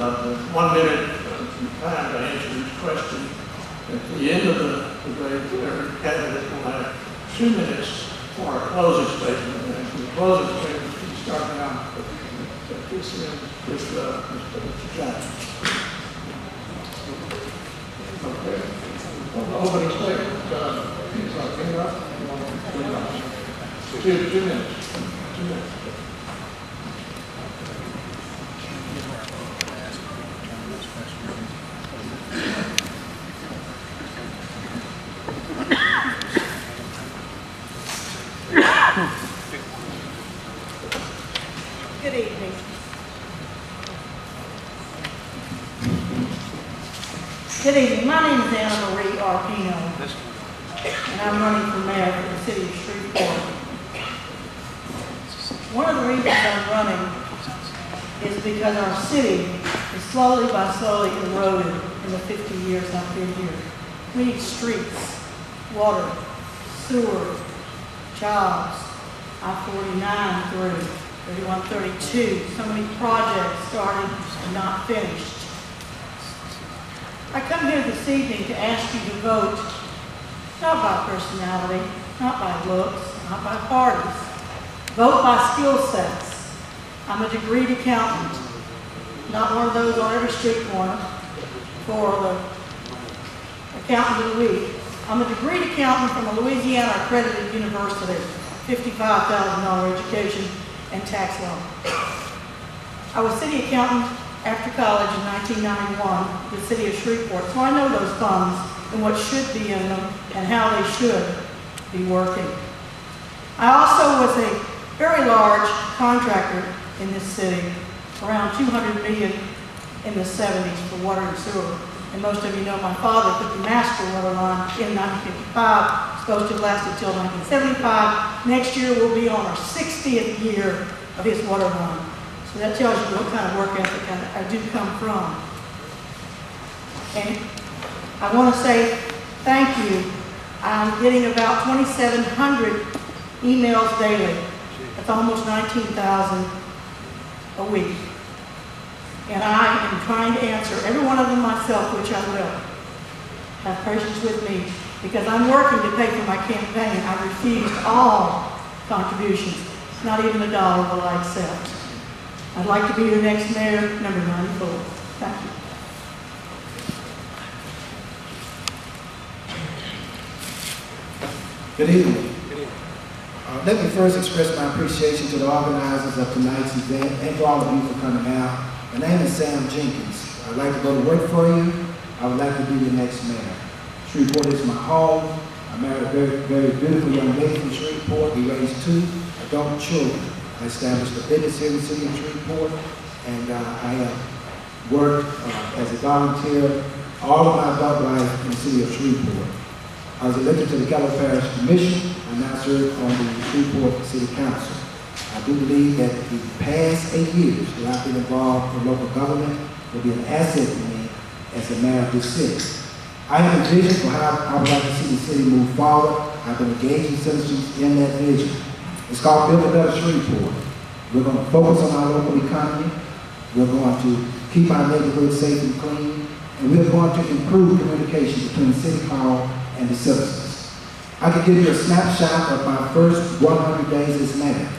1 minute time to answer each question. At the end of the debate, every candidate will have 2 minutes for a closing statement. And the closing statement can start now at this end with Mr. Johnson. Okay. Well, the opening statement, two minutes. Good evening. Good evening. My name is Anna Marie Arpino, and I'm running for mayor for the city of Shreveport. One of the reasons I'm running is because our city is slowly eroded in the 50 years I've been here. We need streets, water, sewer, jobs, I-49 through, 3132, so many projects started and not finished. I come here this evening to ask you to vote, not by personality, not by looks, not by parties. Vote by skill sets. I'm a degreed accountant, not one of those on every street corner for the accountant of the week. I'm a degreed accountant from a Louisiana accredited university, $55,000 education and tax law. I was city accountant after college in 1991 with the city of Shreveport, so I know those funds and what should be in them and how they should be working. I also was a very large contractor in this city, around $200 million in the 70s for water and sewer. And most of you know my father put the master water line in 1955, supposed to have lasted until 1975. Next year we'll be on our 60th year of his water line. So that tells you what kind of work ethic I do come from. And I want to say thank you. I'm getting about 2,700 emails daily. That's almost 19,000 a week. And I am trying to answer every one of them myself, which I will. Have patience with me, because I'm working to pay for my campaign. I refused all contributions. Not even $1 will I accept. I'd like to be your next mayor, number 94. Thank you. Good evening. Let me first express my appreciation to the organizers of tonight's event and to all of you for coming out. My name is Sam Jenkins. I'd like to go to work for you. I would like to be your next mayor. Shreveport is my home. I married a very, very beautiful young lady from Shreveport. We raised 2 adult children. I established a business here in the city of Shreveport, and I have worked as a volunteer all of my adult life in the city of Shreveport. I was elected to the Keller Parish Commission. I now serve on the Shreveport City Council. I do believe that the past 8 years that I've been involved in local government will be an asset to me as the mayor of this city. I have a vision for how I would like to see the city move forward. I've been engaging citizens in that vision. It's called Build a Better Shreveport. We're going to focus on our local economy. We're going to keep our neighborhoods safe and clean. And we're going to improve communication between City Hall and the citizens. I can give you a snapshot of my first 100 days as mayor.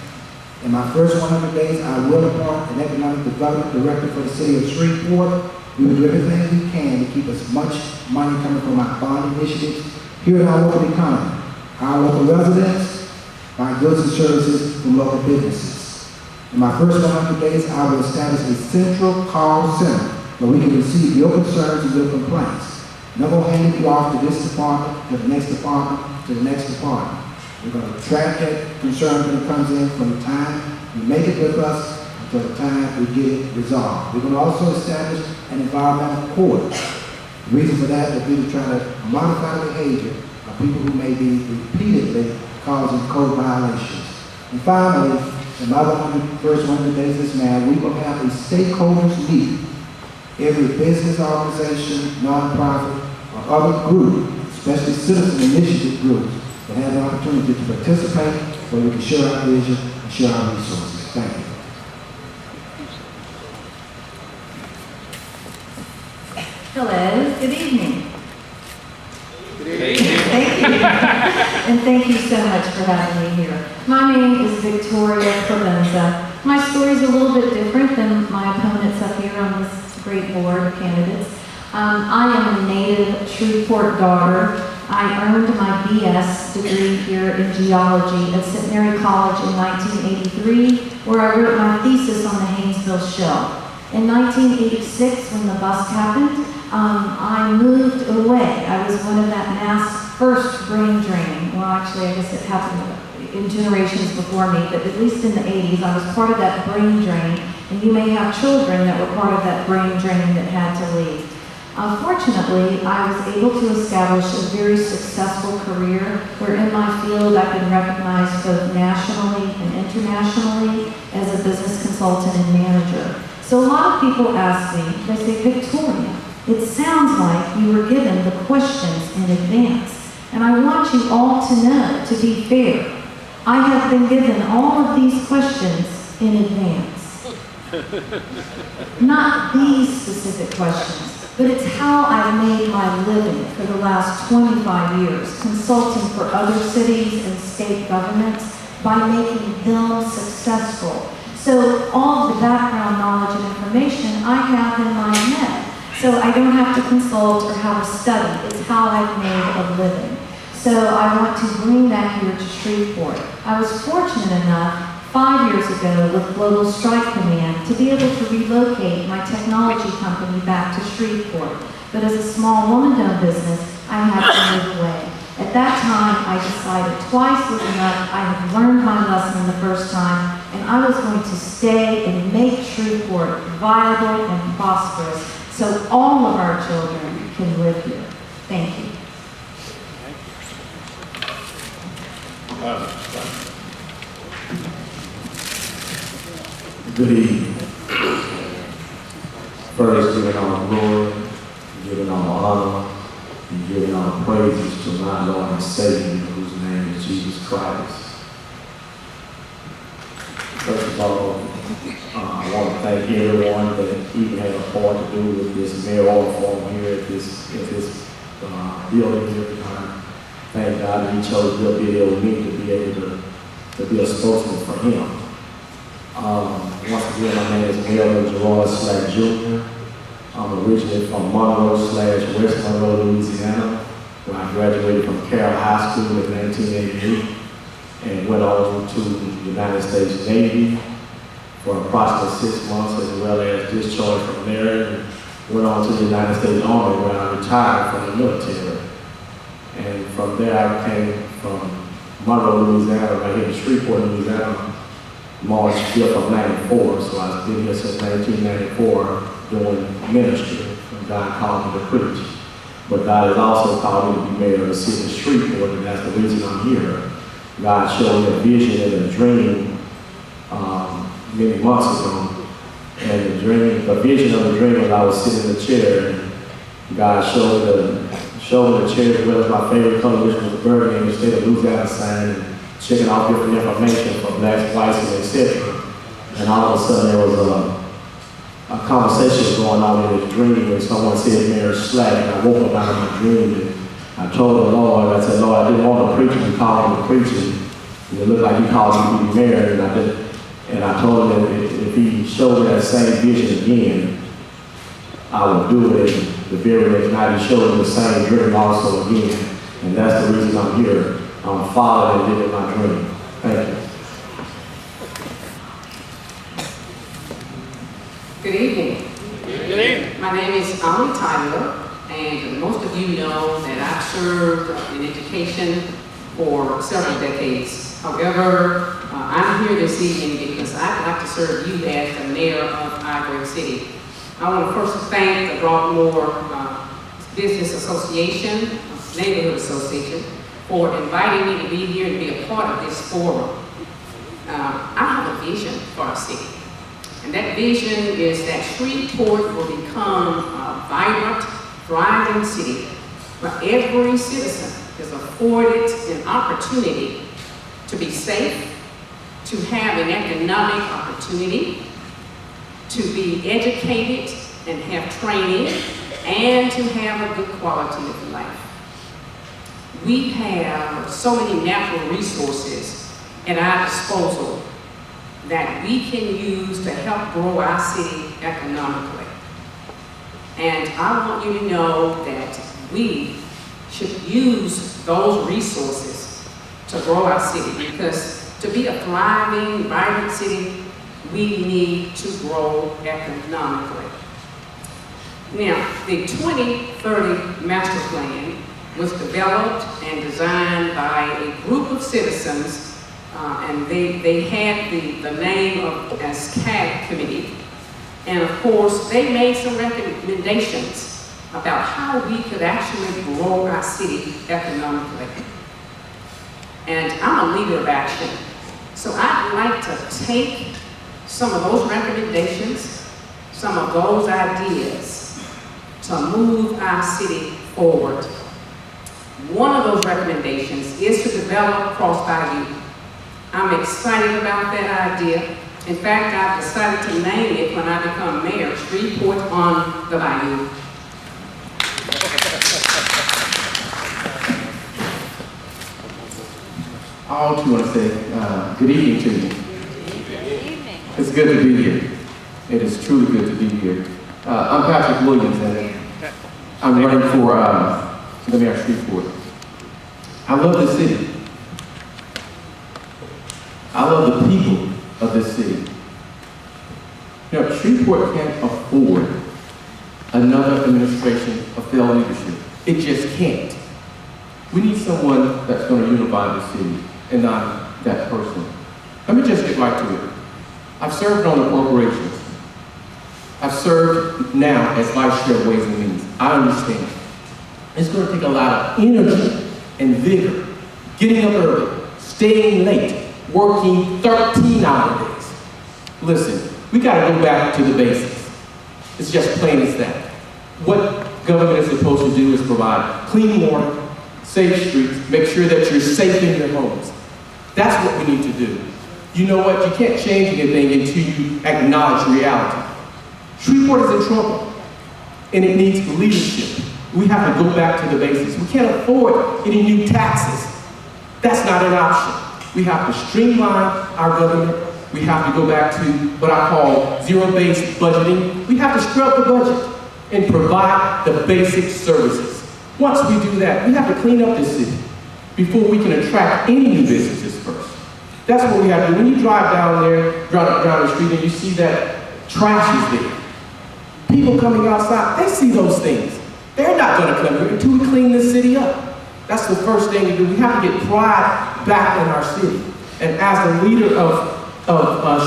In my first 100 days, I will appoint an economic development director for the city of Shreveport. We will do everything we can to keep as much money coming from our bond initiatives here in our local economy. Our local residents buy goods and services from local businesses. In my first 100 days, I will establish a central call center where we can receive your concerns and your complaints. No more handing you off to this department, to the next department, to the next department. We're going to track that concern when it comes in from the time you make it with us until the time we get it resolved. We're going to also establish an environmental court. The reason for that would be to try to modify the behavior of people who may be repeatedly causing code violations. And finally, in my first 100 days as mayor, we will have a stakeholders meeting. Every business organization, nonprofit, or other group, especially citizen initiative groups, will have the opportunity to participate so we can share our vision and share our resources. Thank you. Hello, good evening. Good evening. Thank you. And thank you so much for having me here. My name is Victoria Provenza. My story is a little bit different than my opponents up here on this great board of candidates. I am a native Shreveport daughter. I earned my BS degree here in geology at St. Mary College in 1983, where I wrote my thesis on the Haynesville Shale. In 1986, when the bust happened, I moved away. I was one of that mass first brain draining. Well, actually, I guess it happened in generations before me, but at least in the 80s, I was part of that brain drain. And you may have children that were part of that brain drain that had to leave. Fortunately, I was able to establish a very successful career where in my field I've been recognized both nationally and internationally as a business consultant and manager. So a lot of people ask me, they say, Victoria, it sounds like you were given the questions in advance. And I want you all to know, to be fair, I have been given all of these questions in advance. Not these specific questions. But it's how I've made my living for the last 25 years, consulting for other cities and state governments by making them successful. So all of the background knowledge and information I have in my head. So I don't have to consult or have a study. It's how I've made a living. So I want to bring that here to Shreveport. I was fortunate enough 5 years ago with Global Strike Command to be able to relocate my technology company back to Shreveport. But as a small woman-owned business, I had to move away. At that time, I decided twice was enough. I had learned my lesson the first time, and I was going to stay and make Shreveport viable and prosperous so all of our children can live here. Thank you. Good evening. First, giving all glory, giving all honor, and giving all praises to my Lord and Savior, whose name is Jesus Christ. First of all, I want to thank everyone that even had a part to do with this mayoral forum here at this building here tonight. Thank God that He chose Bill Bill me to be able to be a spokesman for Him. Once again, my name is Melvin Gerard Slack Jr. I'm originally from Monroe/West Monroe, Louisiana, where I graduated from Carroll High School in 1988 and went on to the United States Navy for approximately 6 months, as well as discharged from there and went on to the United States Army, where I retired from the military. And from there, I came from Monroe, Louisiana, right here in Shreveport, Louisiana, March 5th of 94, so I've been here since 1994 doing ministry. God called me to preach. But God has also called me to be mayor of the city of Shreveport, and that's the reason I'm here. God showed me a vision and a dream many months ago. And the vision of the dream was I was sitting in the chair, and God showed me the chair as well as my favorite color, which was burgundy in the state of Louisiana sign, and checking off different information for blacks, whites, and etc. And all of a sudden there was a conversation going on in this dream when someone said Mayor Slack, and I woke up out of my dream and I told the Lord, I said, Lord, I didn't want to preach, you called me to preaching. And it looked like He called me to be mayor, and I told Him that if He showed me that same vision again, I would do it. And the very next night He showed me the same dream also again. And that's the reason I'm here. I'm following and living my dream. Thank you. Good evening. Good evening. My name is Ami Tyler, and most of you know that I've served in education for several decades. However, I'm here this evening because I'd like to serve you as the mayor of our great city. I want to first thank the Broadmoor Business Association, Neighborhood Association, for inviting me to be here and be a part of this forum. I have a vision for our city. And that vision is that Shreveport will become a vibrant, thriving city where every citizen is afforded an opportunity to be safe, to have an economic opportunity, to be educated and have training, and to have a good quality of life. We have so many natural resources at our disposal that we can use to help grow our city economically. And I want you to know that we should use those resources to grow our city, because to be a thriving, vibrant city, we need to grow economically. Now, the 2030 master plan was developed and designed by a group of citizens, and they had the name of as CAG committee. And of course, they made some recommendations about how we could actually grow our city economically. And I'm a leader of action. So I'd like to take some of those recommendations, some of those ideas to move our city forward. One of those recommendations is to develop Cross Bayou. I'm excited about that idea. In fact, I've decided to name it when I become mayor, Shreveport on the Bayou. I also want to say good evening to you. Good evening. It's good to be here. It is truly good to be here. I'm Patrick Williams, and I'm running for the mayor of Shreveport. I love this city. I love the people of this city. You know, Shreveport can't afford another administration of failed leadership. It just can't. We need someone that's going to unify the city and not that person. Let me just get right to it. I've served on the corporations. I've served now as vice chair of Ways and Means. I understand. It's going to take a lot of energy and vigor, getting up early, staying late, working 13-hour days. Listen, we got to go back to the basics. It's just plain as that. What government is supposed to do is provide clean water, safe streets, make sure that you're safe in your homes. That's what we need to do. You know what? You can't change anything until you acknowledge reality. Shreveport is in trouble, and it needs leadership. We have to go back to the basics. We can't afford any new taxes. That's not an option. We have to streamline our government. We have to go back to what I call zero-based budgeting. We have to scrub the budget and provide the basic services. Once we do that, we have to clean up this city before we can attract any new businesses first. That's what we have to do. When you drive down there, drive down the street, and you see that trash is there, people coming outside, they see those things. They're not going to come here until we clean this city up. That's the first thing we do. We have to get pride back in our city. And as the leader of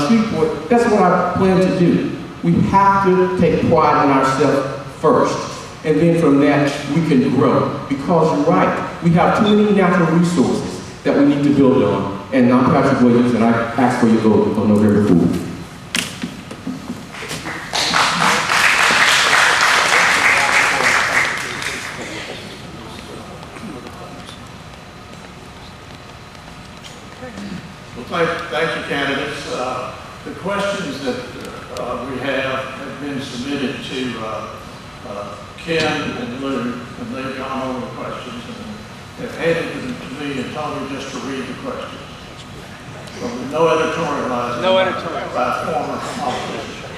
Shreveport, that's what I plan to do. We have to take pride in ourselves first. And then from that, we can grow. Because you're right, we have too many natural resources that we need to build on. And I'm Patrick Williams, and I ask for your vote on November 4th. Thank you, candidates. The questions that we have been submitted to Ken and Lou, and they've gone over the questions and have handed them to me and told me just to read the questions. So no editorializing. No editorializing. By former politicians.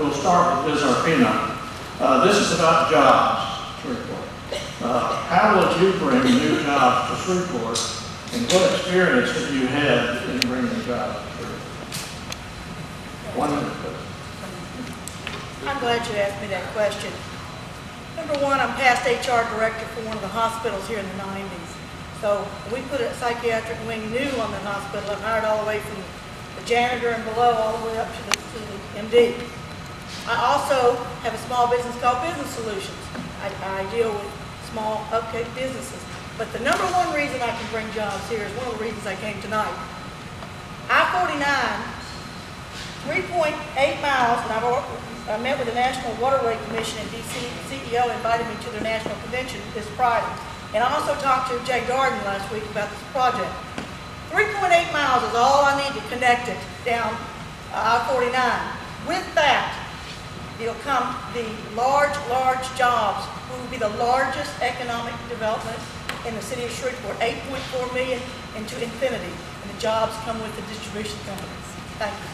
We'll start with Ms. Arpino. This is about jobs, Shreveport. How will you bring new jobs to Shreveport, and what experience have you had in bringing jobs to Shreveport? 1 minute, please. I'm glad you asked me that question. Number one, I'm past HR director for one of the hospitals here in the 90s. So we put a psychiatric wing new on the hospital. I've hired all the way from the janitor and below all the way up to the MD. I also have a small business called Business Solutions. I deal with small upkeep businesses. But the number one reason I can bring jobs here is one of the reasons I came tonight. I-49, 3.8 miles, and I met with the National Waterway Commission, and DC CEO invited me to their national convention this Friday. And I also talked to Jay Garden last week about this project. 3.8 miles is all I need to connect it down I-49. With that, it'll come the large jobs. We will be the largest economic development in the city of Shreveport, 8.4 million into infinity. And the jobs come with the distribution companies. Thank you.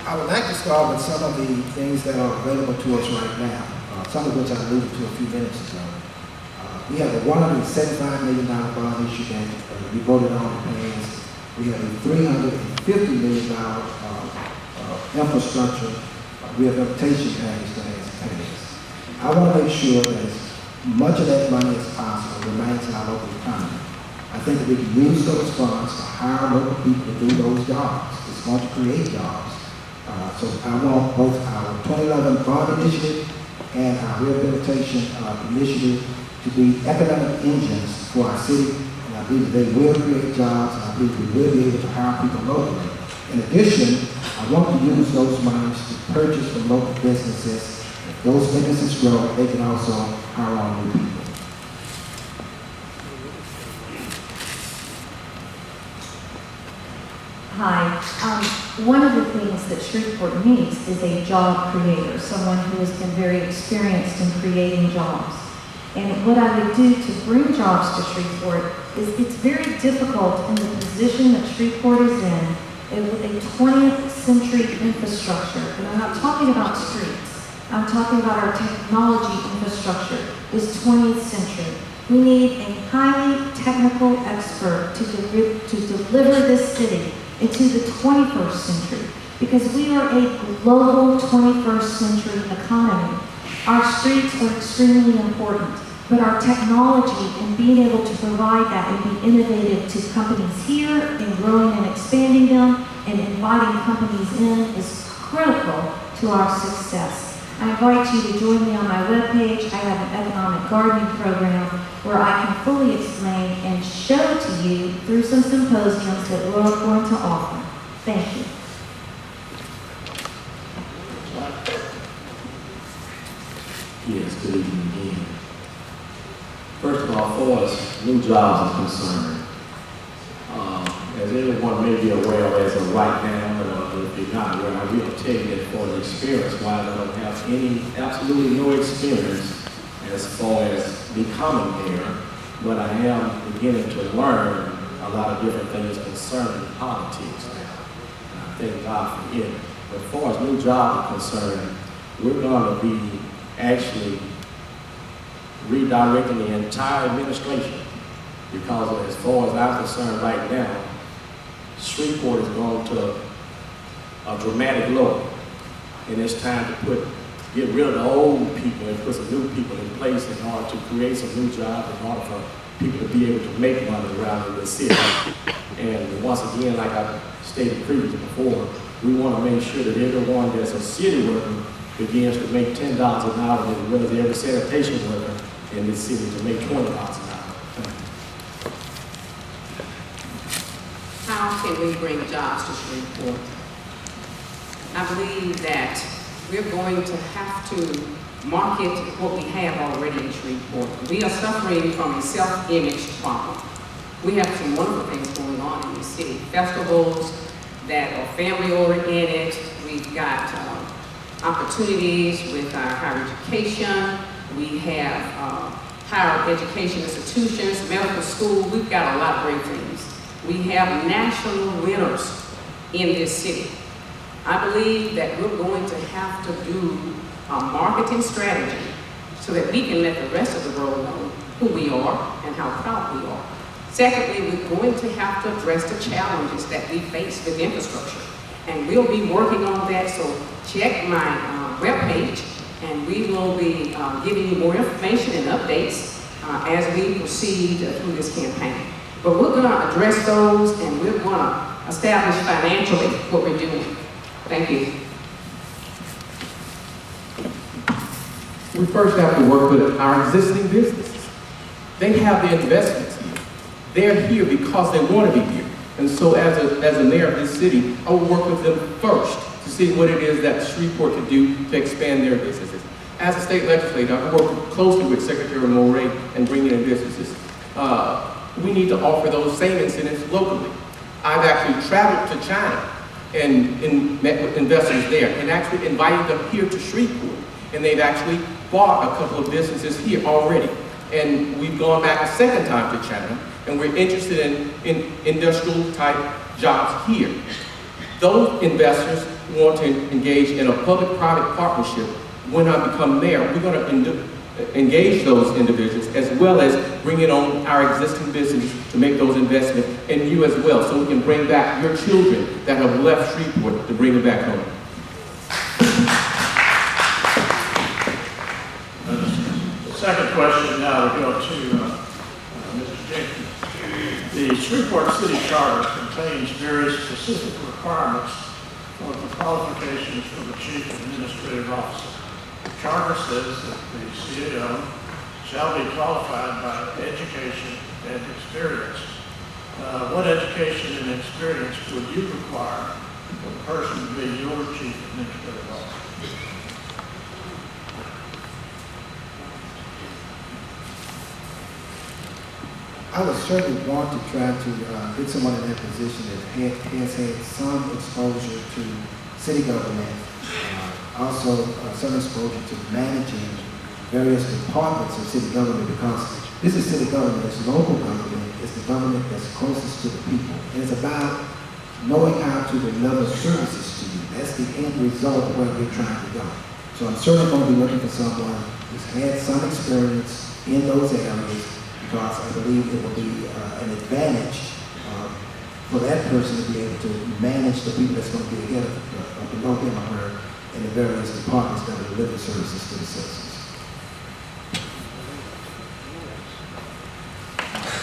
I would like to start with some of the things that are available to us right now, some of which I alluded to a few minutes ago. We have a $175 million bond issue that we voted on and passed. We have a $350 million infrastructure rehabilitation package that has passed. I want to make sure that as much of that money as possible remains in our local economy. I think that we can use those funds to hire local people to do those jobs. It's going to create jobs. So I want both our 2011 bond initiative and our rehabilitation initiative to be economic engines for our city. And I believe they will create jobs, and I believe we will be able to hire people locally. In addition, I want to use those monies to purchase from local businesses. If those businesses grow, they can also hire on new people. Hi. One of the things that Shreveport needs is a job creator, someone who has been very experienced in creating jobs. And what I would do to bring jobs to Shreveport is it's very difficult in the position that Shreveport is in with a 20th century infrastructure. And I'm not talking about streets. I'm talking about our technology infrastructure is 20th century. We need a highly technical expert to deliver this city into the 21st century, because we are a global 21st century economy. Our streets are extremely important, but our technology and being able to provide that and be innovative to companies here and growing and expanding them and inviting companies in is critical to our success. I invite you to join me on my webpage. I have an economic gardening program where I can fully explain and show to you through some symposiums that we're going to offer. Thank you. Yes, good evening again. First of all, for us, new jobs are concerned. As everyone may be aware of as of right now, or if you're not aware, I will tell you that for the experience, while I don't have absolutely no experience as far as becoming there, but I am beginning to learn a lot of different things concerning politics now. And I thank God for it. But as far as new jobs are concerned, we're going to be actually redirecting the entire administration, because as far as I'm concerned right now, Shreveport is going to a dramatic low, and it's time to get rid of the old people and put some new people in place in order to create some new jobs, in order for people to be able to make money around in the city. And once again, like I stated previously before, we want to make sure that everyone that's a city worker begins to make $10 an hour, as well as every sanitation worker in this city to make $20 an hour. How can we bring jobs to Shreveport? I believe that we're going to have to market what we have already in Shreveport. We are suffering from a self-image problem. We have some wonderful things going on in the city. Festivals that are family-oriented. We've got opportunities with our higher education. We have higher education institutions, medical school. We've got a lot of great things. We have national winners in this city. I believe that we're going to have to do a marketing strategy so that we can let the rest of the world know who we are and how proud we are. Secondly, we're going to have to address the challenges that we face with infrastructure. And we'll be working on that, so check my webpage, and we will be giving you more information and updates as we proceed through this campaign. But we're going to address those, and we're going to establish financially what we're doing. Thank you. We first have to work with our existing businesses. They have the investments here. They're here because they want to be here. And so as a mayor of this city, I will work with them first to see what it is that Shreveport can do to expand their businesses. As a state legislator, I work closely with Secretary Moray and bringing in businesses. we need to offer those same incentives locally. I've actually traveled to China and met with investors there and actually invited them here to Shreveport. And they've actually bought a couple of businesses here already. And we've gone back a second time to China, and we're interested in industrial type jobs here. Those investors want to engage in a public-private partnership. When I become mayor, we're going to engage those individuals as well as bringing on our existing businesses to make those investments, and you as well, so we can bring back your children that have left Shreveport to bring them back home. The second question now we go to Mr. Jenkins. The Shreveport City Charter contains very specific requirements for the qualifications for the Chief Administrative Officer. The Charter says that the CAO shall be qualified by education and experience. What education and experience would you require for the person to be your Chief Administrative Officer? I would certainly want to try to get someone in that position that has had some exposure to city government, also some exposure to managing various departments of city government, because this is city government, it's local government, it's the government that's closest to the people. And it's about knowing how to deliver services to you. That's the end result of where we're trying to go. So I'm certainly going to be looking for someone who's had some experience in those areas, because I believe it will be an advantage for that person to be able to manage the people that's going to be ahead of below him or her in the various departments that will deliver services to the citizens.